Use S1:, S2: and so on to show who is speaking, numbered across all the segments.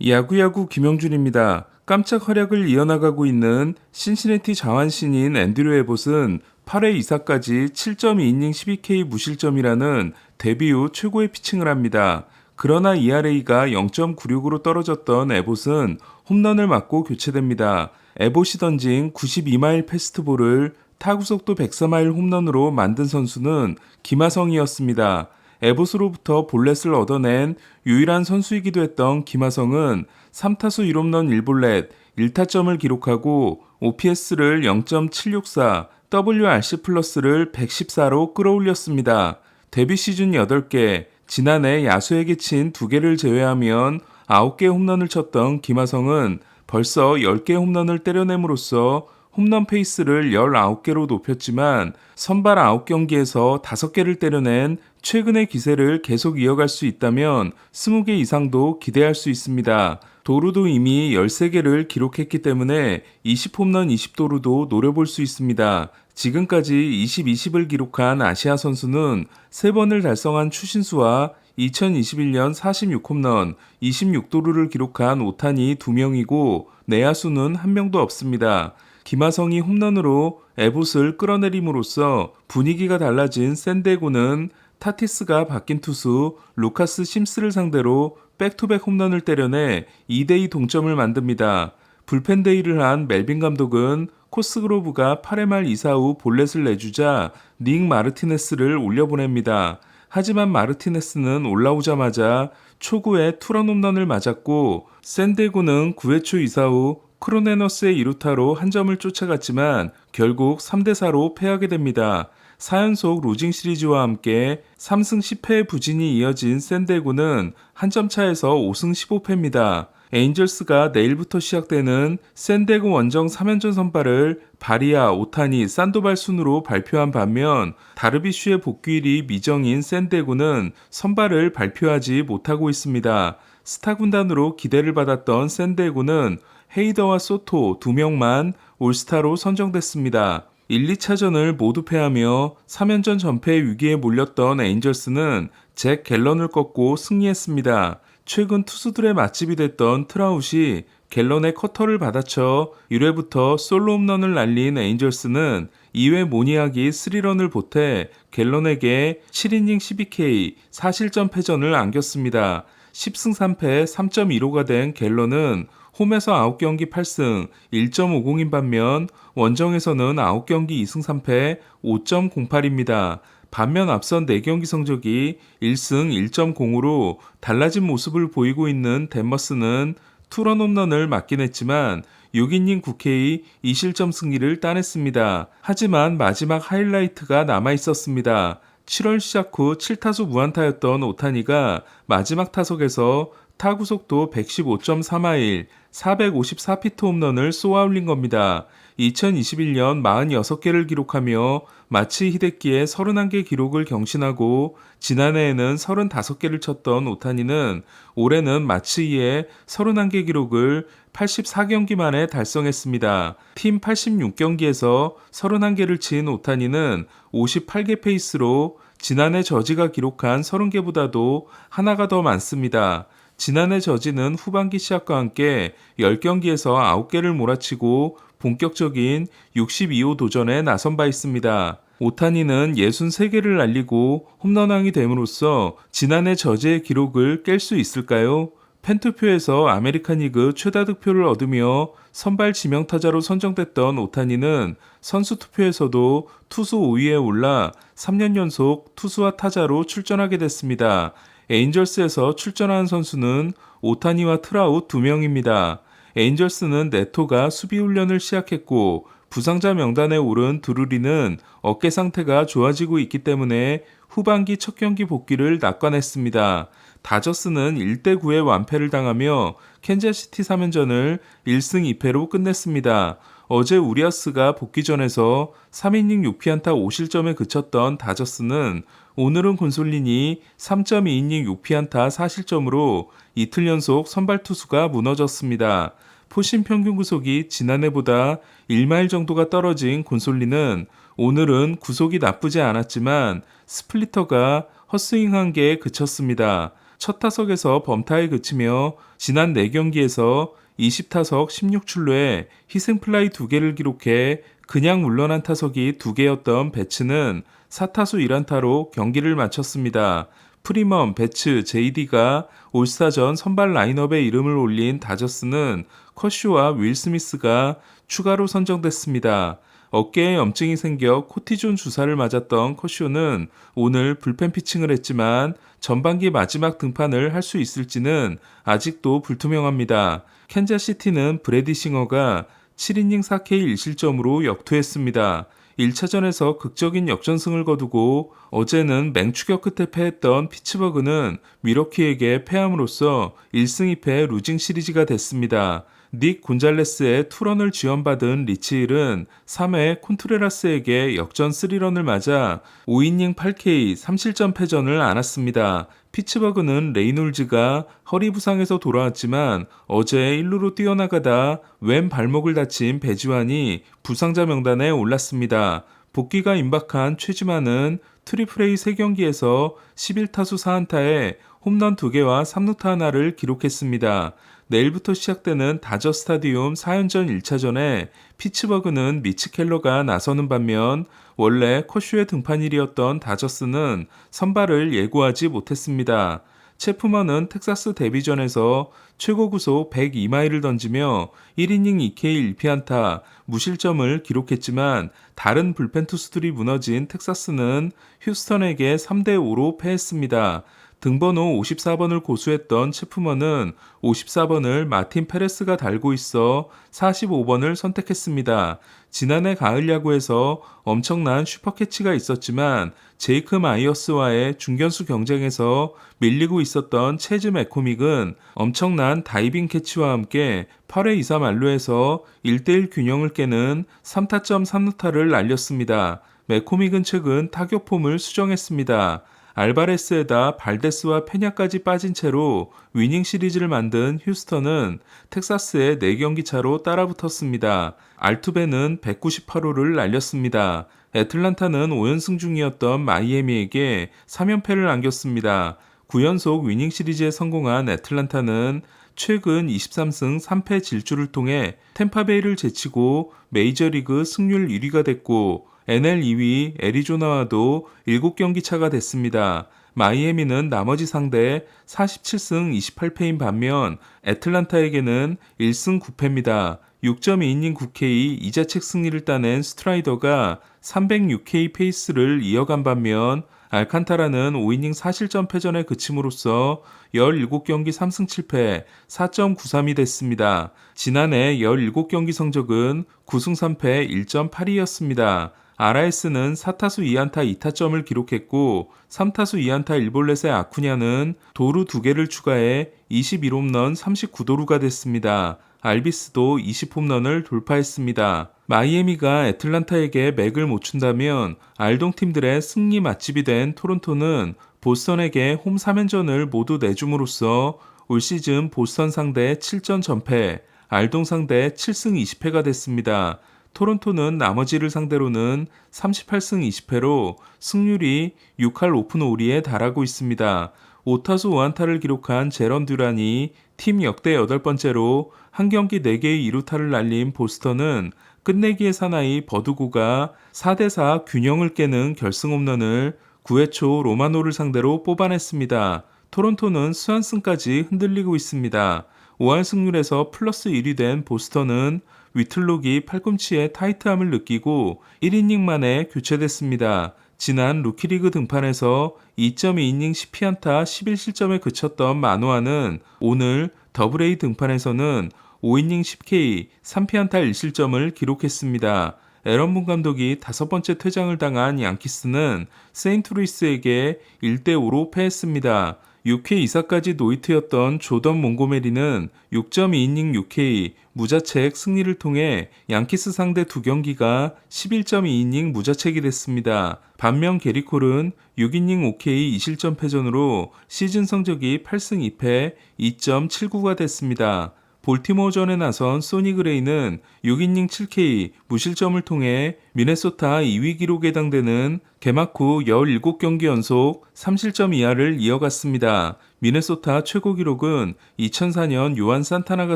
S1: 야구야구 김영준입니다. 깜짝 활약을 이어나가고 있는 신시내티 자완 신인 앤드류 에봇은 8회 2사까지 7.2이닝 12K 무실점이라는 데뷔 후 최고의 피칭을 합니다. 그러나 ERA가 0.96으로 떨어졌던 에봇은 홈런을 맞고 교체됩니다. 에봇이 던진 92마일 패스트볼을 타구속도 104마일 홈런으로 만든 선수는 김하성이었습니다. 에봇으로부터 볼넷을 얻어낸 유일한 선수이기도 했던 김하성은 3타수 1홈런 1볼넷 1타점을 기록하고 OPS를 0.764, WRC 플러스를 114로 끌어올렸습니다. 데뷔 시즌 8개, 지난해 야수에게 친 2개를 제외하면 9개 홈런을 쳤던 김하성은 벌써 10개 홈런을 때려냄으로써 홈런 페이스를 19개로 높였지만 선발 9경기에서 5개를 때려낸 최근의 기세를 계속 이어갈 수 있다면 20개 이상도 기대할 수 있습니다. 도루도 이미 13개를 기록했기 때문에 20홈런 20도루도 노려볼 수 있습니다. 지금까지 20-20을 기록한 아시아 선수는 3번을 달성한 추신수와 2021년 46홈런, 26도루를 기록한 오타니 2명이고 내야수는 1명도 없습니다. 김하성이 홈런으로 에봇을 끌어내림으로써 분위기가 달라진 샌디에고는 타티스가 바뀐 투수 루카스 심스를 상대로 백투백 홈런을 때려내 2대2 동점을 만듭니다. 불펜 데이를 한 멜빈 감독은 코스그로브가 8회 말 2사 후 볼넷을 내주자 닉 마르티네스를 올려보냅니다. 하지만 마르티네스는 올라오자마자 초구에 투런 홈런을 맞았고 샌디에고는 9회 초 2사 후 크로네너스의 2루타로 한 점을 쫓아갔지만 결국 3대4로 패하게 됩니다. 4연속 루징 시리즈와 함께 3승 10패의 부진이 이어진 샌디에고는 한 점 차에서 5승 15패입니다. 에인절스가 내일부터 시작되는 샌디에고 원정 3연전 선발을 바리아, 오타니, 산도발 순으로 발표한 반면 다르비슈의 복귀일이 미정인 샌디에고는 선발을 발표하지 못하고 있습니다. 스타 군단으로 기대를 받았던 샌디에고는 헤이더와 소토 2명만 올스타로 선정됐습니다. 1, 2차전을 모두 패하며 3연전 전패 위기에 몰렸던 에인절스는 잭 갤런을 꺾고 승리했습니다. 최근 투수들의 맛집이 됐던 트라웃이 갤런의 커터를 받아쳐 1회부터 솔로 홈런을 날린 에인절스는 2회 모니악이 3런을 보태 갤런에게 7이닝 12K 4실점 패전을 안겼습니다. 10승 3패 3.15가 된 갤런은 홈에서 9경기 8승 1.50인 반면 원정에서는 9경기 2승 3패 5.08입니다. 반면 앞선 4경기 성적이 1승 1.0으로 달라진 모습을 보이고 있는 댄머스는 투런 홈런을 맞긴 했지만 6이닝 9K 2실점 승리를 따냈습니다. 하지만 마지막 하이라이트가 남아있었습니다. 7월 시작 후 7타수 무안타였던 오타니가 마지막 타석에서 타구속도 115.3마일, 454피트 홈런을 쏘아올린 겁니다. 2021년 46개를 기록하며 마치 히데키의 31개 기록을 경신하고 지난해에는 35개를 쳤던 오타니는 올해는 마츠이의 31개 기록을 84경기 만에 달성했습니다. 팀 86경기에서 31개를 친 오타니는 58개 페이스로 지난해 저지가 기록한 30개보다도 하나가 더 많습니다. 지난해 저지는 후반기 시작과 함께 10경기에서 9개를 몰아치고 본격적인 62호 도전에 나선 바 있습니다. 오타니는 63개를 날리고 홈런왕이 됨으로써 지난해 저지의 기록을 깰 수 있을까요? 팬투표에서 아메리칸 리그 최다 득표를 얻으며 선발 지명타자로 선정됐던 오타니는 선수 투표에서도 투수 5위에 올라 3년 연속 투수와 타자로 출전하게 됐습니다. 에인절스에서 출전한 선수는 오타니와 트라웃 2명입니다. 에인절스는 네토가 수비 훈련을 시작했고 부상자 명단에 오른 드루리는 어깨 상태가 좋아지고 있기 때문에 후반기 첫 경기 복귀를 낙관했습니다. 다저스는 1대9의 완패를 당하며 캔자시티 3연전을 1승 2패로 끝냈습니다. 어제 우리아스가 복귀전에서 3이닝 6피안타 5실점에 그쳤던 다저스는 오늘은 곤솔린이 3.2이닝 6피안타 4실점으로 이틀 연속 선발 투수가 무너졌습니다. 포심 평균 구속이 지난해보다 1마일 정도가 떨어진 곤솔린은 오늘은 구속이 나쁘지 않았지만 스플리터가 헛스윙한 게 그쳤습니다. 첫 타석에서 범타에 그치며 지난 4경기에서 20타석 16출루에 희생플라이 2개를 기록해 그냥 물러난 타석이 2개였던 배츠는 4타수 1안타로 경기를 마쳤습니다. 프리먼, 배츠, JD가 올스타전 선발 라인업에 이름을 올린 다저스는 커쇼와 윌 스미스가 추가로 선정됐습니다. 어깨에 염증이 생겨 코티존 주사를 맞았던 커쇼는 오늘 불펜 피칭을 했지만 전반기 마지막 등판을 할 수 있을지는 아직도 불투명합니다. 캔자시티는 브래디 싱어가 7이닝 4K 1실점으로 역투했습니다. 1차전에서 극적인 역전승을 거두고 어제는 맹추격 끝에 패했던 피츠버그는 미러키에게 패함으로써 1승 2패 루징 시리즈가 됐습니다. 닉 곤잘레스의 투런을 지원받은 리치힐은 3회 콘트레라스에게 역전 3런을 맞아 5이닝 8K 3실점 패전을 안았습니다. 피츠버그는 레이놀즈가 허리 부상에서 돌아왔지만 어제 1루로 뛰어나가다 왼 발목을 다친 배지환이 부상자 명단에 올랐습니다. 복귀가 임박한 최지만은 트리플A 3경기에서 11타수 4안타에 홈런 2개와 3루타 하나를 기록했습니다. 내일부터 시작되는 다저 스타디움 4연전 1차전에 피츠버그는 미치 켈러가 나서는 반면 원래 커쇼의 등판일이었던 다저스는 선발을 예고하지 못했습니다. 체프먼은 텍사스 데뷔전에서 최고 구속 102마일을 던지며 1이닝 2K 1피안타 무실점을 기록했지만 다른 불펜 투수들이 무너진 텍사스는 휴스턴에게 3대5로 패했습니다. 등번호 54번을 고수했던 체프먼은 54번을 마틴 페레스가 달고 있어 45번을 선택했습니다. 지난해 가을 야구에서 엄청난 슈퍼캐치가 있었지만 제이크 마이어스와의 중견수 경쟁에서 밀리고 있었던 체즈 맥코믹은 엄청난 다이빙 캐치와 함께 8회 2사 만루에서 1대1 균형을 깨는 3타점 3루타를 날렸습니다. 맥코믹은 최근 타격폼을 수정했습니다. 알바레스에다 발데스와 페냐까지 빠진 채로 위닝 시리즈를 만든 휴스턴은 텍사스에 4경기 차로 따라붙었습니다. 알투베는 198호를 날렸습니다. 애틀란타는 5연승 중이었던 마이애미에게 3연패를 안겼습니다. 9연속 위닝 시리즈에 성공한 애틀란타는 최근 23승 3패 질주를 통해 템파베이를 제치고 메이저리그 승률 1위가 됐고 NL 2위 애리조나와도 7경기 차가 됐습니다. 마이애미는 나머지 상대 47승 28패인 반면 애틀란타에게는 1승 9패입니다. 6.2이닝 9K 이자책 승리를 따낸 스트라이더가 306K 페이스를 이어간 반면 알칸타라는 5이닝 4실점 패전에 그침으로써 17경기 3승 7패 4.93이 됐습니다. 지난해 17경기 성적은 9승 3패 1.82였습니다. RS는 4타수 2안타 2타점을 기록했고 3타수 2안타 1볼넷의 아쿠냐는 도루 2개를 추가해 21홈런 39도루가 됐습니다. 알비스도 20홈런을 돌파했습니다. 마이애미가 애틀란타에게 맥을 못 춘다면 알동팀들의 승리 맛집이 된 토론토는 보스턴에게 홈 3연전을 모두 내줌으로써 올 시즌 보스턴 상대 7전 전패, 알동 상대 7승 20패가 됐습니다. 토론토는 나머지를 상대로는 38승 20패로 승률이 6할 오픈 5리에 달하고 있습니다. 5타수 5안타를 기록한 제런 듀란이 팀 역대 8번째로 한 경기 4개의 2루타를 날린 보스턴은 끝내기의 사나이 버두고가 4대4 균형을 깨는 결승 홈런을 9회 초 로마노를 상대로 뽑아냈습니다. 토론토는 수완승까지 흔들리고 있습니다. 5할 승률에서 플러스 1이 된 보스턴은 위틀록이 팔꿈치에 타이트함을 느끼고 1이닝 만에 교체됐습니다. 지난 루키리그 등판에서 2.2이닝 10피안타 11실점에 그쳤던 마노아는 오늘 더블A 등판에서는 5이닝 10K 3피안타 1실점을 기록했습니다. 에런 본 감독이 5번째 퇴장을 당한 양키스는 세인트루이스에게 1대5로 패했습니다. 6회 2사까지 노히트였던 조던 몽고메리는 6.2이닝 6K 무자책 승리를 통해 양키스 상대 2경기가 11.2이닝 무자책이 됐습니다. 반면 게리콜은 6이닝 5K 2실점 패전으로 시즌 성적이 8승 2패 2.79가 됐습니다. 볼티모어전에 나선 소니 그레이는 6이닝 7K 무실점을 통해 미네소타 2위 기록에 해당되는 개막 후 17경기 연속 3실점 이하를 이어갔습니다. 미네소타 최고 기록은 2004년 요한 산타나가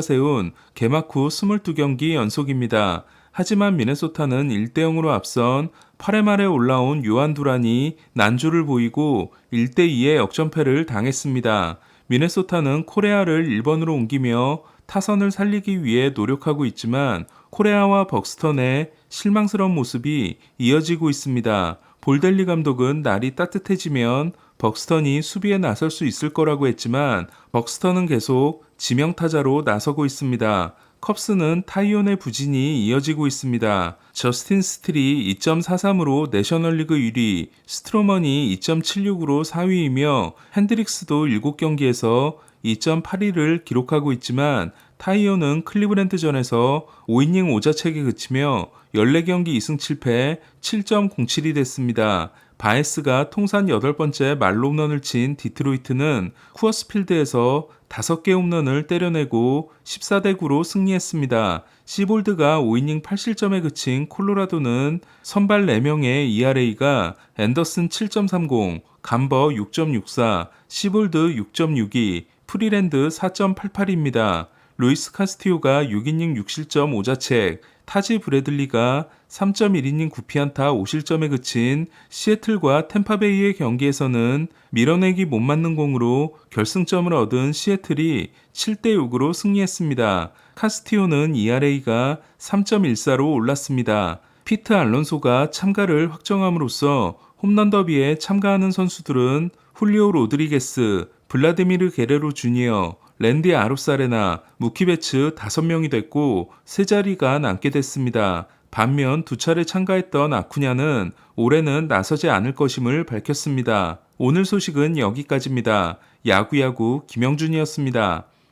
S1: 세운 개막 후 22경기 연속입니다. 하지만 미네소타는 1대0으로 앞선 8회 말에 올라온 요한 두란이 난조를 보이고 1대2의 역전패를 당했습니다. 미네소타는 코레아를 1번으로 옮기며 타선을 살리기 위해 노력하고 있지만 코레아와 벅스턴의 실망스러운 모습이 이어지고 있습니다. 볼델리 감독은 날이 따뜻해지면 벅스턴이 수비에 나설 수 있을 거라고 했지만 벅스턴은 계속 지명타자로 나서고 있습니다. 컵스는 타이온의 부진이 이어지고 있습니다. 저스틴 스틸이 2.43으로 내셔널리그 1위, 스트로먼이 2.76으로 4위이며 핸드릭스도 7경기에서 2.81을 기록하고 있지만 타이온은 클리브랜드전에서 5이닝 5자책에 그치며 14경기 2승 7패 7.07이 됐습니다. 바에스가 통산 8번째 말로 홈런을 친 디트로이트는 쿠어스필드에서 5개 홈런을 때려내고 14대9로 승리했습니다. 시볼드가 5이닝 8실점에 그친 콜로라도는 선발 4명의 ERA가 앤더슨 7.30, 감버 6.64, 시볼드 6.62, 프리랜드 4.88입니다. 루이스 카스티오가 6이닝 6실점 5자책, 타지 브래들리가 3.1이닝 9피안타 5실점에 그친 시애틀과 템파베이의 경기에서는 밀어내기 못 맞는 공으로 결승점을 얻은 시애틀이 7대6으로 승리했습니다. 카스티오는 ERA가 3.14로 올랐습니다. 피트 알론소가 참가를 확정함으로써 홈런 더비에 참가하는 선수들은 훌리오 로드리게스, 블라디미르 게레로 주니어, 랜디 아로사레나, 무키 베츠 5명이 됐고 세 자리가 남게 됐습니다. 반면 2차례 참가했던 아쿠냐는 올해는 나서지 않을 것임을 밝혔습니다. 오늘 소식은 여기까지입니다. 야구야구 김영준이었습니다.